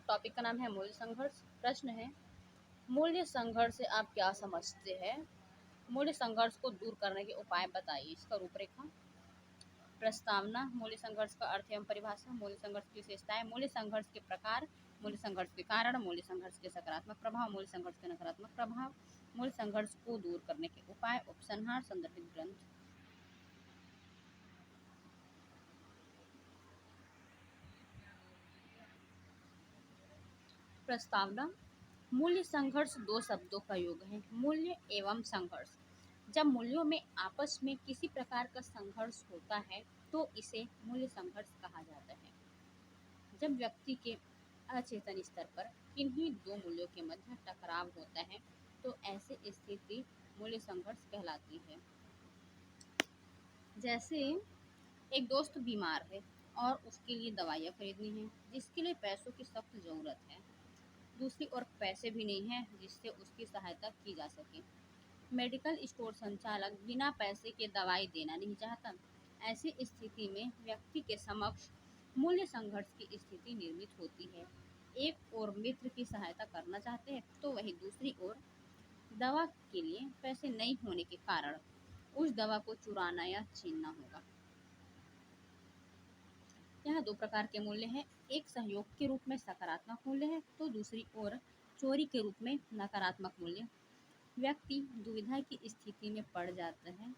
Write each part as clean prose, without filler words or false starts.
Topic का नाम है मूल्य संघर्ष। प्रश्न है, मूल्य संघर्ष से आप क्या समझते हैं? मूल्य संघर्ष को दूर करने के उपाय बताइए। इसका रूपरेखा। प्रस्तावना, मूल्य संघर्ष का अर्थ एवं परिभाषा, मूल्य संघर्ष की विशेषताएं, मूल्य संघर्ष के प्रकार, मूल्य संघर्ष के कारण, मूल्य संघर्ष के सकारात्मक प्रभाव, मूल्य संघर्ष के नकारात्मक प्रभाव, मूल्य संघर्ष को दूर करने के उपाय, उपसंहार, संदर्भित ग्रंथ। प्रस्तावना, मूल्य संघर्ष दो शब्दों का योग है, मूल्य एवं संघर्ष। जब मूल्यों में आपस में किसी प्रकार का संघर्ष होता है तो इसे मूल्य संघर्ष कहा जाता है। जब व्यक्ति के अचेतन स्तर पर किन्हीं दो मूल्यों के मध्य टकराव होता है तो ऐसी स्थिति मूल्य संघर्ष कहलाती है। जैसे एक दोस्त बीमार है और उसके लिए दवाइयाँ खरीदनी है जिसके लिए पैसों की सख्त ज़रूरत है। दूसरी ओर पैसे भी नहीं है जिससे उसकी सहायता की जा सके। मेडिकल स्टोर संचालक बिना पैसे के दवाई देना नहीं चाहता। ऐसी स्थिति में व्यक्ति के समक्ष मूल्य संघर्ष की स्थिति निर्मित होती है। एक ओर मित्र की सहायता करना चाहते हैं तो वही दूसरी ओर दवा के लिए पैसे नहीं होने के कारण उस दवा को चुराना या छीनना होगा। यहाँ दो प्रकार के मूल्य हैं, एक सहयोग के रूप में सकारात्मक मूल्य है तो दूसरी ओर चोरी के रूप में नकारात्मक मूल्य। व्यक्ति दुविधा की स्थिति में पड़ जाता है।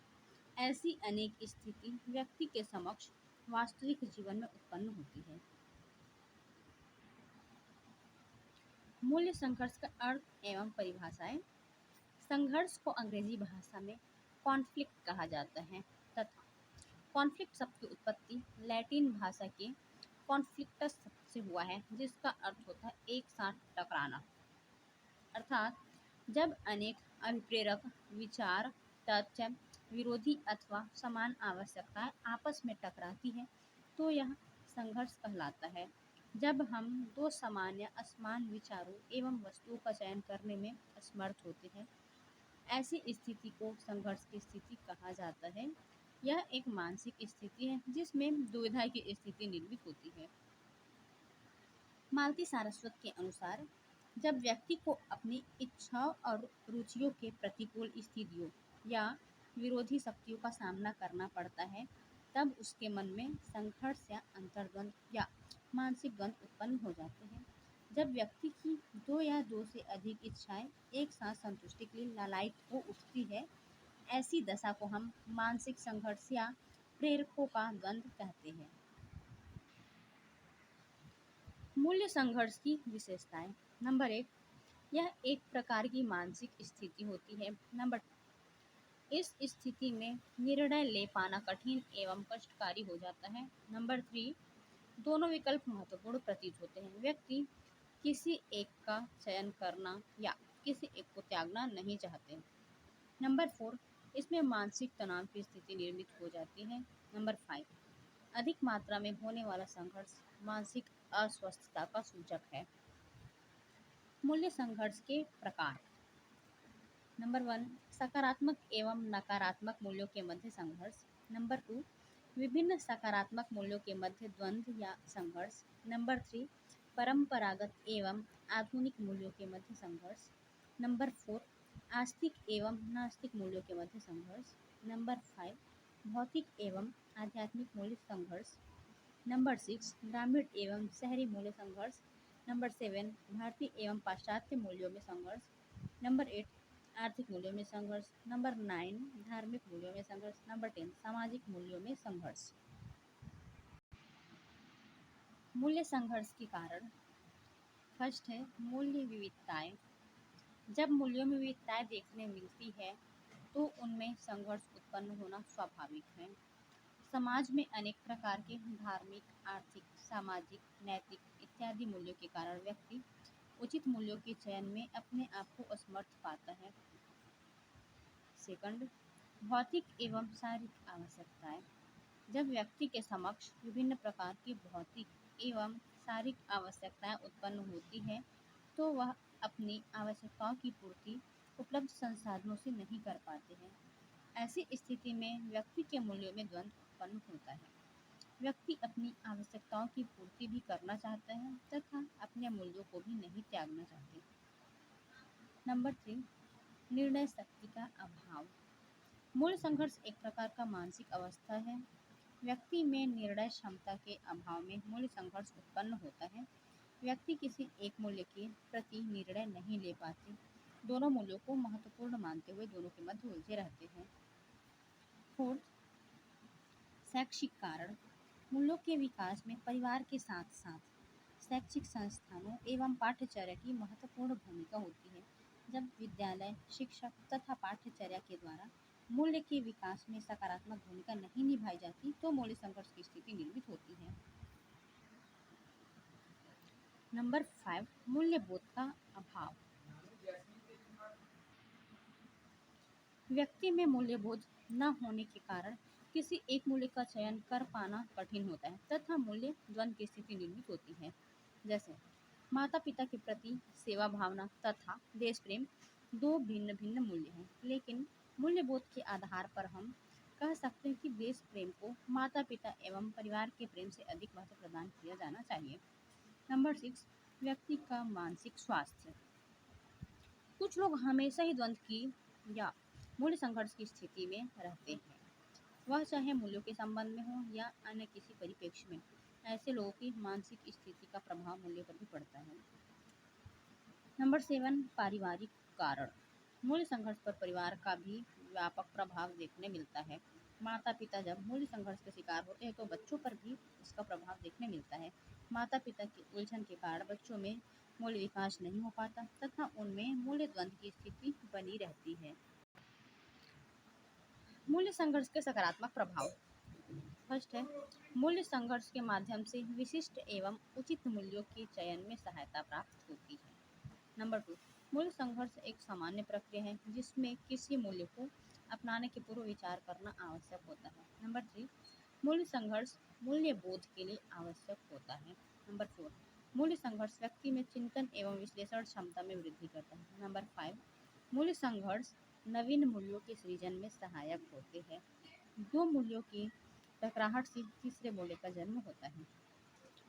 ऐसी अनेक स्थिति व्यक्ति के समक्ष वास्तविक जीवन में उत्पन्न होती है। मूल्य संघर्ष का अर्थ एवं परिभाषाएं। संघर्ष को अंग्रेजी भाषा में कॉन्फ्लिक्ट कहा जाता है तथा कॉन्फ्लिक्ट शब्द की उत्पत्ति लैटिन भाषा के कॉन्फ्लिक्टस शब्द से हुआ है जिसका अर्थ होता है एक साथ टकराना। अर्थात जब अनेक अभिप्रेरक विचार, तथ्य, विरोधी अथवा समान आवश्यकताएं आपस में टकराती हैं तो यह संघर्ष कहलाता है। जब हम दो समान या असमान विचारों एवं वस्तुओं का चयन करने में असमर्थ होते हैं, ऐसी स्थिति को संघर्ष की स्थिति कहा जाता है। यह एक मानसिक स्थिति है जिसमें दुविधा की स्थिति निर्मित होती है। मालती सारस्वत के अनुसार जब व्यक्ति को अपनी इच्छाओं और रुचियों के प्रतिकूल स्थितियों या विरोधी शक्तियों का सामना करना पड़ता है तब उसके मन में संघर्ष या अंतर्द्वंद या मानसिक द्वंद्व उत्पन्न हो जाते हैं। जब व्यक्ति की दो या दो से अधिक इच्छाएं एक साथ संतुष्टि के लिए लालायित हो उठती है, ऐसी दशा को हम मानसिक संघर्ष या प्रेरकों का द्वंद्व कहते हैं। मूल्य संघर्ष की विशेषताएं। नंबर 1, यह एक प्रकार की मानसिक स्थिति होती है। नंबर 2, इस स्थिति में निर्णय ले पाना कठिन एवं कष्टकारी हो जाता है। नंबर 3, दोनों विकल्प महत्वपूर्ण प्रतीत होते हैं। व्यक्ति किसी एक का चयन करना या किसी एक को त्यागना नहीं चाहते। नंबर 4, इसमें मानसिक तनाव की स्थिति निर्मित हो जाती है। नंबर 5, अधिक मात्रा में होने वाला संघर्ष मानसिक अस्वस्थता का सूचक है। मूल्य संघर्ष के प्रकार। नंबर 1, सकारात्मक एवं नकारात्मक मूल्यों के मध्य संघर्ष। नंबर 2, विभिन्न सकारात्मक मूल्यों के मध्य द्वंद्व या संघर्ष। नंबर 3, परंपरागत एवं आधुनिक मूल्यों के मध्य संघर्ष। नंबर 4, आस्तिक एवं नास्तिक मूल्यों के मध्य संघर्ष। नंबर 5, भौतिक एवं आध्यात्मिक मूल्य संघर्ष। नंबर 6, ग्रामीण एवं शहरी मूल्य संघर्ष। नंबर 7, भारतीय एवं पाश्चात्य मूल्यों में संघर्ष। नंबर 8, आर्थिक मूल्यों में संघर्ष। नंबर 9, धार्मिक मूल्यों में संघर्ष। नंबर 10, सामाजिक मूल्यों में संघर्ष। मूल्य संघर्ष के कारण। फर्स्ट है मूल्य विविधताएं। जब मूल्यों में विविधताएं देखने मिलती है तो उनमें संघर्ष उत्पन्न होना स्वाभाविक है। समाज में अनेक प्रकार के धार्मिक, आर्थिक, सामाजिक, नैतिक इत्यादि मूल्यों के कारण व्यक्ति उचित मूल्यों के चयन में अपने आप को असमर्थ पाता है। सेकंड, भौतिक एवं शारीरिक आवश्यकताएं। जब व्यक्ति के समक्ष विभिन्न प्रकार की भौतिक एवं शारीरिक आवश्यकताएं उत्पन्न होती है तो वह अपनी आवश्यकताओं की पूर्ति उपलब्ध संसाधनों से नहीं कर पाते हैं। ऐसी स्थिति में व्यक्ति के मूल्यों में द्वंद्व उत्पन्न होता है। व्यक्ति अपनी आवश्यकताओं की पूर्ति भी करना चाहता है तथा अपने मूल्यों को भी नहीं त्यागना चाहते। नंबर 3, निर्णय शक्ति का अभाव। मूल्य संघर्ष एक प्रकार का मानसिक अवस्था है। व्यक्ति में निर्णय क्षमता के अभाव में मूल्य संघर्ष उत्पन्न होता है। व्यक्ति किसी एक मूल्य के प्रति निर्णय नहीं ले पाते, दोनों मूल्यों को महत्वपूर्ण मानते हुए दोनों के मध्य उलझे रहते हैं। फोर्थ, शैक्षिक कारण। मूल्यों के विकास में परिवार के साथ साथ शैक्षिक संस्थानों एवं पाठ्यचर्या की महत्वपूर्ण भूमिका होती है। जब विद्यालय, शिक्षक तथा पाठ्यचर्या के द्वारा मूल्य के विकास में सकारात्मक भूमिका नहीं निभाई जाती तो मूल्य संघर्ष की स्थिति निर्मित होती है। नंबर 5, मूल्यबोध का अभाव। व्यक्ति में मूल्यबोध न होने के कारण किसी एक मूल्य का चयन कर पाना कठिन होता है तथा मूल्य द्वंद की स्थिति निर्मित होती है। जैसे माता पिता के प्रति सेवा भावना तथा देश प्रेम दो भिन्न भिन्न मूल्य हैं, लेकिन मूल्यबोध के आधार पर हम कह सकते हैं कि देश प्रेम को माता पिता एवं परिवार के प्रेम से अधिक महत्व प्रदान किया जाना चाहिए। नंबर 6, व्यक्ति का मानसिक स्वास्थ्य। कुछ लोग हमेशा ही द्वंद की या मूल्य संघर्ष की स्थिति में रहते हैं, वह चाहे मूल्यों के संबंध में हो या अन्य किसी परिप्रेक्ष्य में। ऐसे लोगों की मानसिक स्थिति का प्रभाव मूल्य पर भी पड़ता है। नंबर 7, पारिवारिक कारण। मूल्य संघर्ष पर परिवार का भी व्यापक प्रभाव देखने मिलता है। माता पिता जब मूल्य संघर्ष के शिकार होते हैं तो बच्चों पर भी इसका प्रभाव देखने मिलता है। माता पिता की उलझन के कारण बच्चों में मूल्य विकास नहीं हो पाता तथा उनमें मूल्य द्वंद की स्थिति बनी रहती है। मूल्य संघर्ष के सकारात्मक प्रभाव। फर्स्ट है, मूल्य संघर्ष के माध्यम से विशिष्ट एवं उचित मूल्यों के चयन में सहायता प्राप्त होती है। नंबर 2, मूल्य संघर्ष एक सामान्य प्रक्रिया है जिसमें किसी मूल्य को अपनाने के पूर्व विचार करना आवश्यक होता है। नंबर 3, मूल्य संघर्ष मूल्य बोध के लिए आवश्यक होता है। नंबर 4, मूल्य संघर्ष व्यक्ति में चिंतन एवं विश्लेषण क्षमता में वृद्धि करता है। नंबर 5, मूल्य संघर्ष नवीन मूल्यों के सृजन में सहायक होते हैं। दो मूल्यों की टकराहट से तीसरे मूल्य का जन्म होता है।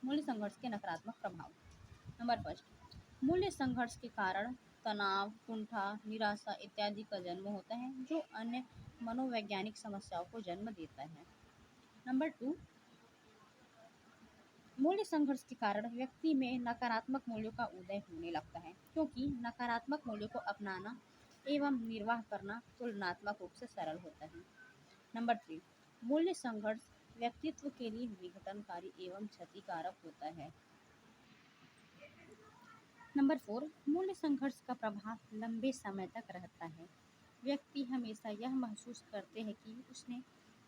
मूल्य संघर्ष के नकारात्मक प्रभाव। नंबर 1, मूल्य संघर्ष के कारण तनाव, कुंठा, निराशा इत्यादि का जन्म होता है जो अन्य मनोवैज्ञानिक समस्याओं को जन्म देता है। नंबर 2, मूल्य संघर्ष के कारण व्यक्ति में नकारात्मक मूल्यों का उदय होने लगता है क्योंकि नकारात्मक मूल्यों को अपनाना एवं निर्वाह करना तुलनात्मक रूप से सरल होता है। नंबर 3, मूल्य संघर्ष व्यक्तित्व के लिए विघटनकारी एवं क्षतिकारक होता है। नंबर 4, मूल्य संघर्ष का प्रभाव लंबे समय तक रहता है। व्यक्ति हमेशा यह महसूस करते हैं कि उसने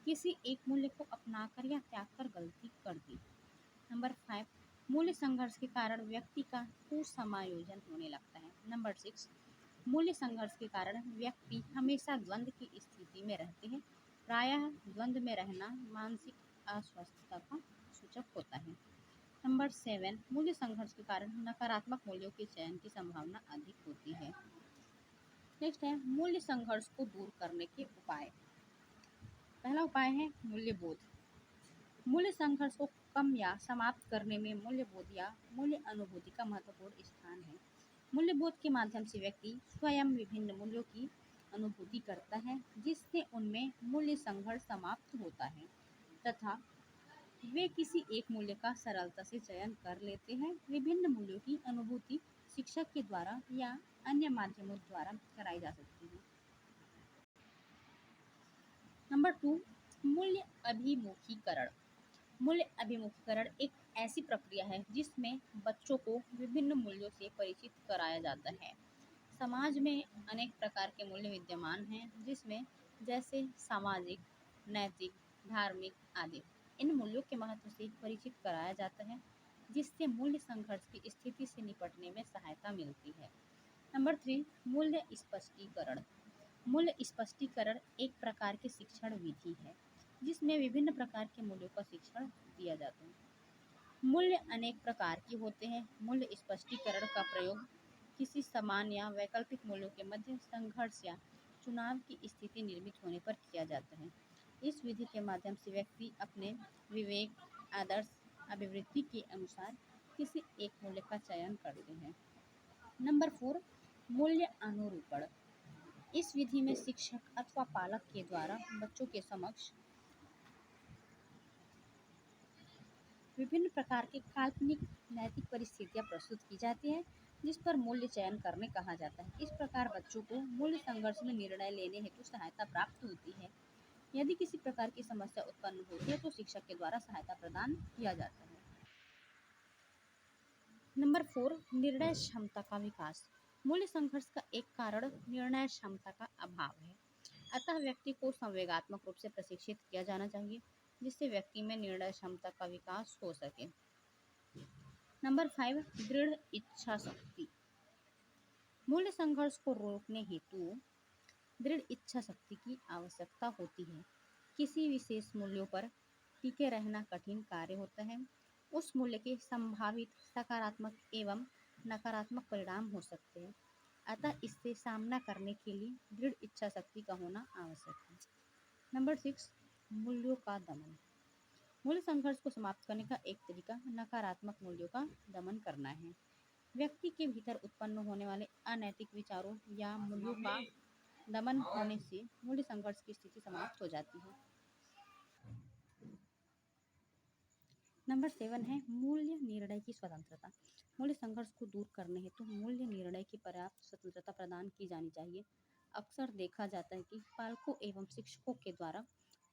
किसी एक मूल्य को अपनाकर या त्याग कर गलती कर दी। नंबर 5, मूल्य संघर्ष के कारण व्यक्ति का कुसमायोजन होने लगता है। नंबर 6, मूल्य संघर्ष के कारण व्यक्ति हमेशा द्वंद की स्थिति में रहते हैं। प्रायः द्वंद में रहना मानसिक अस्वस्थता का सूचक होता है। नंबर 7, मूल्य संघर्ष के कारण नकारात्मक मूल्यों के चयन की संभावना अधिक होती है। नेक्स्ट है मूल्य संघर्ष को दूर करने के उपाय। पहला उपाय है मूल्यबोध। मूल्य संघर्ष को कम या समाप्त करने में मूल्यबोध या मूल्य अनुभूति का महत्वपूर्ण स्थान है। मूल्यबोध के माध्यम से व्यक्ति स्वयं विभिन्न मूल्यों की अनुभूति करता है जिससे उनमें मूल्य संघर्ष समाप्त होता है तथा वे किसी एक मूल्य का सरलता से चयन कर लेते हैं। विभिन्न मूल्यों की अनुभूति शिक्षक के द्वारा या अन्य माध्यमों द्वारा कराई जा सकती है। नंबर 2, मूल्य अभिमुखीकरण। मूल्य अभिमुखीकरण एक ऐसी प्रक्रिया है जिसमें बच्चों को विभिन्न मूल्यों से परिचित कराया जाता है। समाज में अनेक प्रकार के मूल्य विद्यमान हैं जिसमें जैसे सामाजिक, नैतिक, धार्मिक आदि। इन मूल्यों के महत्व से परिचित कराया जाता है जिससे मूल्य संघर्ष की स्थिति से निपटने में सहायता मिलती है। नंबर 3, मूल्य स्पष्टीकरण। मूल्य स्पष्टीकरण एक प्रकार की शिक्षण विधि है जिसमें विभिन्न प्रकार के मूल्यों का शिक्षण दिया जाता है। मूल्य अनेक प्रकार के होते हैं। मूल्य स्पष्टीकरण का प्रयोग किसी समान या वैकल्पिक मूल्यों के मध्य संघर्ष या चुनाव की स्थिति निर्मित होने पर किया जाता है। इस विधि के माध्यम से व्यक्ति अपने विवेक, आदर्श, अभिवृत्ति के अनुसार किसी एक मूल्य का चयन करते हैं। नंबर 4, मूल्य अनुरूपण। इस विधि में शिक्षक अथवा पालक के द्वारा बच्चों के समक्ष विभिन्न प्रकार की काल्पनिक नैतिक परिस्थितियाँ प्रस्तुत की जाती हैं, जिस पर मूल्य चयन करने कहा जाता है। इस प्रकार बच्चों को मूल्य संघर्ष में निर्णय लेने हेतु सहायता प्राप्त होती है। यदि किसी प्रकार की समस्या उत्पन्न होती है तो शिक्षक के द्वारा सहायता प्रदान किया जाता है। नंबर 4, निर्णय क्षमता का विकास। मूल्य संघर्ष का एक कारण निर्णय क्षमता का अभाव है। अतः व्यक्ति को संवेगात्मक रूप से प्रशिक्षित किया जाना चाहिए, जिससे व्यक्ति में निर्णय क्षमता का विकास हो सके। नंबर 5, दृढ़ इच्छा शक्ति। मूल्य संघर्ष को रोकने हेतु दृढ़ इच्छा शक्ति की आवश्यकता होती है। किसी विशेष मूल्यों पर टिके रहना कठिन कार्य होता है। उस मूल्य के संभावित सकारात्मक एवं नकारात्मक परिणाम हो सकते हैं। अतः इससे सामना करने के लिए दृढ़ इच्छा शक्ति का होना आवश्यक है। नंबर 6, मूल्यों का दमन। मूल्य संघर्ष को समाप्त करने का एक तरीका नकारात्मक मूल्यों का दमन करना है। व्यक्ति के भीतर उत्पन्न होने वाले अनैतिक विचारों या मूल्यों का दमन होने से मूल्य संघर्ष की स्थिति समाप्त हो जाती है। नंबर 7 है मूल्य निर्णय की स्वतंत्रता। मूल्य संघर्ष को दूर करने हेतु मूल्य निर्णय की पर्याप्त स्वतंत्रता प्रदान की जानी चाहिए। अक्सर देखा जाता है कि पालकों एवं शिक्षकों के द्वारा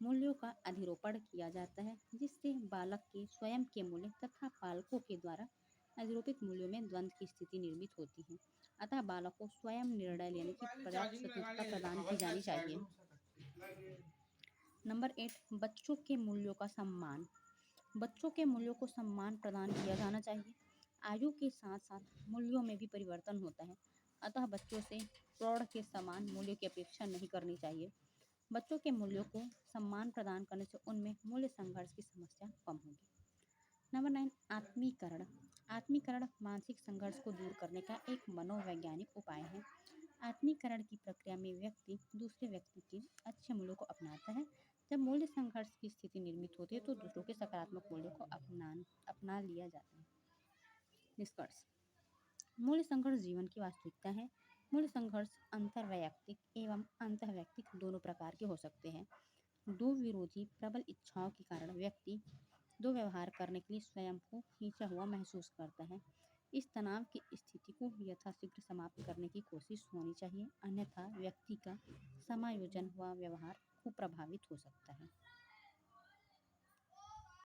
मूल्यों का अधिरोपण किया जाता है, जिससे बालक के स्वयं के मूल्य तथा पालकों के द्वारा अधिरोपित मूल्यों में द्वंद्व की स्थिति निर्मित होती है। अतः बालक को स्वयं निर्णय लेने की पर्याप्त स्वतंत्रता प्रदान की जानी चाहिए। नंबर 8, बच्चों के मूल्यों का सम्मान। बच्चों के मूल्यों को सम्मान प्रदान किया जाना चाहिए। आयु के साथ साथ मूल्यों में भी परिवर्तन होता है, अतः बच्चों से प्रौढ़ के समान मूल्यों की अपेक्षा नहीं करनी चाहिए। बच्चों के मूल्यों को सम्मान प्रदान करने से उनमें मूल्य संघर्ष की समस्या कम होगी। नंबर 9, आत्मीकरण। आत्मीकरण मानसिक संघर्ष को दूर करने का एक मनोवैज्ञानिक उपाय है। आत्मीकरण की प्रक्रिया में व्यक्ति दूसरे व्यक्ति के अच्छे मूल्यों को अपनाता है। जब मूल्य संघर्ष की स्थिति निर्मित होती है तो दूसरों के सकारात्मक मूल्यों को अपना लिया जाता है। निष्कर्ष, मूल्य संघर्ष जीवन की वास्तविकता है। मूल्य संघर्ष अंतर्वैयक्तिक एवं अंतर्वैयक्तिक दोनों प्रकार के हो सकते हैं। दो विरोधी प्रबल इच्छाओं के कारण व्यक्ति दो व्यवहार करने के लिए स्वयं को खींचा हुआ महसूस करता है। इस तनाव की स्थिति को यथाशीघ्र समाप्त करने की कोशिश होनी चाहिए, अन्यथा व्यक्ति का समायोजन हुआ व्यवहार खूब प्रभावित हो सकता है।